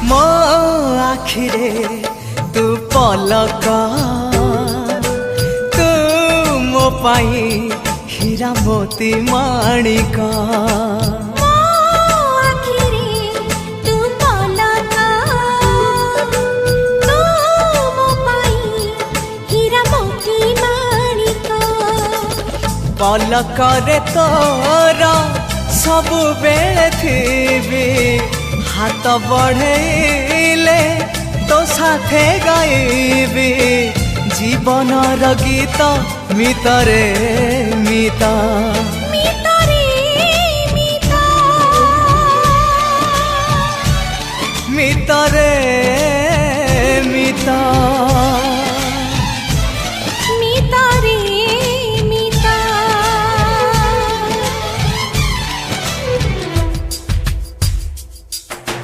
मो आखिरे तू पलक तू मो पाई हीरा मोती माणिक पलक रे तोर सबु बेले थी हाथ बढ़ेले तो साथे गाइबी जीवन गीत मितरे मिता मितरे